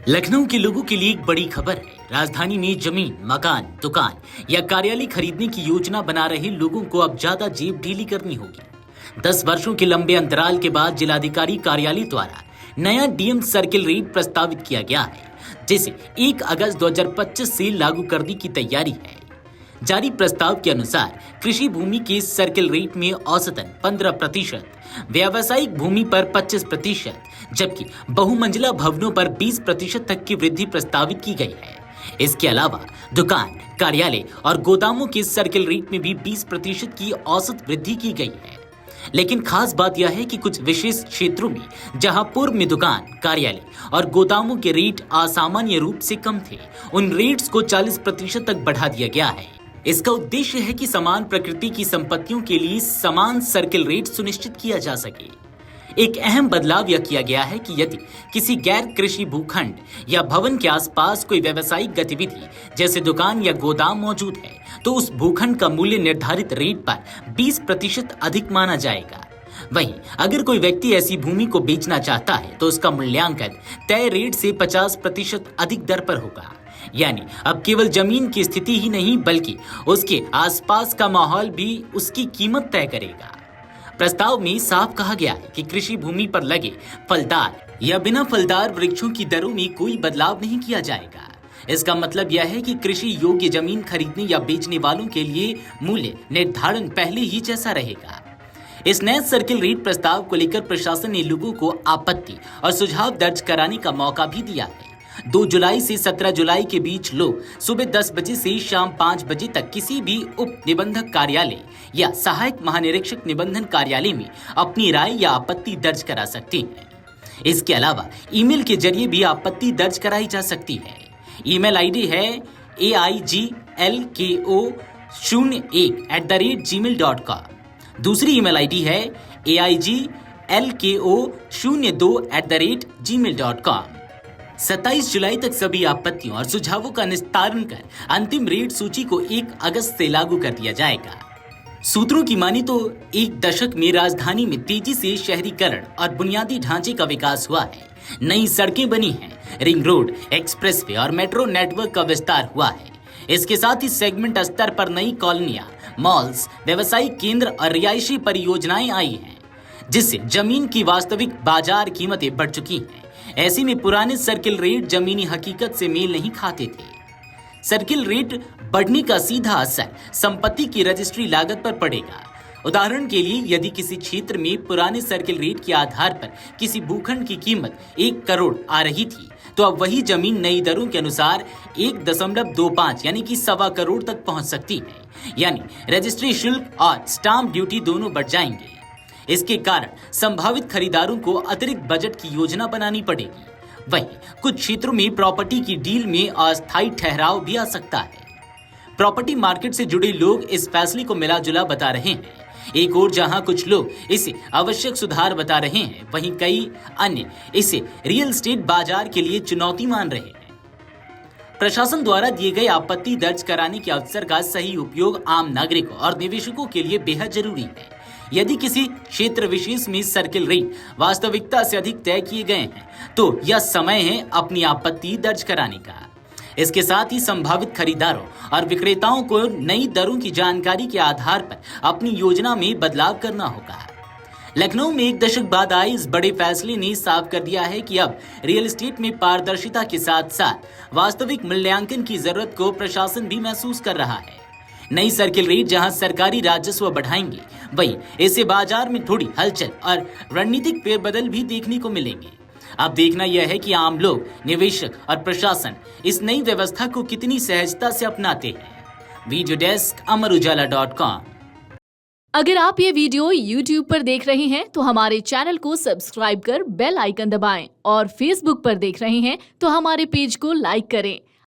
लखनऊ के लोगों के लिए एक बड़ी खबर है। राजधानी में जमीन, मकान, दुकान या कार्यालय खरीदने की योजना बना रहे लोगों को अब ज्यादा जेब ढीली करनी होगी। 10 वर्षों के लंबे अंतराल के बाद जिलाधिकारी कार्यालय द्वारा नया डीएम सर्किल रेट प्रस्तावित किया गया है, जिसे 1 अगस्त 2025 से लागू करने की तैयारी है। जारी प्रस्ताव के अनुसार कृषि भूमि के सर्किल रेट में औसतन 15%, व्यावसायिक भूमि पर 25%, जबकि बहुमंजिला भवनों पर 20% तक की वृद्धि प्रस्तावित की गई है। इसके अलावा दुकान, कार्यालय और गोदामों के सर्किल रेट में भी 20% की औसत वृद्धि की गई है। लेकिन खास बात यह है कि कुछ विशेष क्षेत्रों में जहां पूर्व में दुकान, कार्यालय और गोदामों के रेट असामान्य रूप से कम थे, उन रेट्स को 40% तक बढ़ा दिया गया है। इसका उद्देश्य है कि समान प्रकृति की संपत्तियों के लिए समान सर्किल रेट सुनिश्चित किया जा सके। एक अहम बदलाव यह किया गया है कि यदि किसी गैर कृषि भूखंड या भवन के आसपास कोई व्यावसायिक गतिविधि जैसे दुकान या गोदाम मौजूद है, तो उस भूखंड का मूल्य निर्धारित रेट पर 20% अधिक माना जाएगा। वहीं अगर कोई व्यक्ति ऐसी भूमि को बेचना चाहता है, तो उसका मूल्यांकन तय रेट से 50% अधिक दर पर होगा। यानी अब केवल जमीन की स्थिति ही नहीं, बल्कि उसके आसपास का माहौल भी उसकी कीमत तय करेगा। प्रस्ताव में साफ कहा गया है कि कृषि भूमि पर लगे फलदार या बिना फलदार वृक्षों की दरों में कोई बदलाव नहीं किया जाएगा। इसका मतलब यह है कि कृषि योग्य जमीन खरीदने या बेचने वालों के लिए मूल्य निर्धारण पहले ही जैसा रहेगा। इस नए सर्किल रेट प्रस्ताव को लेकर प्रशासन ने लोगों को आपत्ति और सुझाव दर्ज कराने का मौका भी दिया है। 2 जुलाई से 17 जुलाई के बीच लोग सुबह 10 बजे से शाम 5 बजे तक किसी भी उप निबंधक कार्यालय या सहायक महानिरीक्षक निबंधन कार्यालय में अपनी राय या आपत्ति दर्ज करा सकते हैं। इसके अलावा ईमेल के जरिए भी आपत्ति दर्ज कराई जा सकती है। ईमेल आईडी है aigLko01@gmail.com। दूसरी ईमेल आईडी है aigLko02@gmail.com। 27 जुलाई तक सभी आपत्तियों और सुझावों का निस्तारण कर अंतिम रेट सूची को 1 अगस्त से लागू कर दिया जाएगा। सूत्रों की मानी तो 1 दशक में राजधानी में तेजी से शहरीकरण और बुनियादी ढांचे का विकास हुआ है। नई सड़कें बनी हैं, रिंग रोड, एक्सप्रेसवे और मेट्रो नेटवर्क का विस्तार हुआ है। इसके साथ ही सेगमेंट स्तर पर नई कॉलोनियां, मॉल्स, व्यवसायिक केंद्र और रिहायशी परियोजनाएं आई हैं, जिससे जमीन की वास्तविक बाजार कीमतें बढ़ चुकी हैं। ऐसे में पुराने सर्किल रेट जमीनी हकीकत से मेल नहीं खाते थे। सर्किल रेट बढ़ने का सीधा असर संपत्ति की रजिस्ट्री लागत पर पड़ेगा। उदाहरण के लिए, यदि किसी क्षेत्र में पुराने सर्किल रेट के आधार पर किसी भूखंड की कीमत 1 करोड़ आ रही थी, तो अब वही जमीन नई दरों के अनुसार 1.25 यानी कि 1.25 करोड़ तक पहुंच सकती है। यानी रजिस्ट्री शुल्क और स्टाम्प ड्यूटी दोनों बढ़ जाएंगे। इसके कारण संभावित खरीदारों को अतिरिक्त बजट की योजना बनानी पड़ेगी। वहीं कुछ क्षेत्रों में प्रॉपर्टी की डील में अस्थायी ठहराव भी आ सकता है। प्रॉपर्टी मार्केट से जुड़े लोग इस फैसले को मिला-जुला बता रहे हैं। एक और जहां कुछ लोग इसे आवश्यक सुधार बता रहे हैं, वहीं कई अन्य इसे रियल एस्टेट बाजार के लिए चुनौती मान रहे हैं। प्रशासन द्वारा दिए गए आपत्ति दर्ज कराने के अवसर का सही उपयोग आम नागरिकों और निवेशकों के लिए बेहद जरूरी है। यदि किसी क्षेत्र विशेष में सर्किल रेट वास्तविकता से अधिक तय किए गए हैं, तो यह समय है अपनी आपत्ति दर्ज कराने का। इसके साथ ही संभावित खरीदारों और विक्रेताओं को नई दरों की जानकारी के आधार पर अपनी योजना में बदलाव करना होगा। लखनऊ में 1 दशक बाद आए इस बड़े फैसले ने साफ कर दिया है कि अब रियल एस्टेट में पारदर्शिता के साथ साथ वास्तविक मूल्यांकन की जरूरत को प्रशासन भी महसूस कर रहा है। नई सर्किल रेट जहां सरकारी राजस्व बढ़ाएंगे, वहीं इससे बाजार में थोड़ी हलचल और रणनीतिक फेरबदल भी देखने को मिलेंगे। अब देखना यह है कि आम लोग, निवेशक और प्रशासन इस नई व्यवस्था को कितनी सहजता से अपनाते हैं। Video desk amarujala.com। अगर आप ये वीडियो YouTube पर देख रहे हैं, तो हमारे चैनल को सब्सक्राइब कर बेल आइकन दबाएं, और Facebook पर देख रहे हैं तो हमारे पेज को लाइक करें।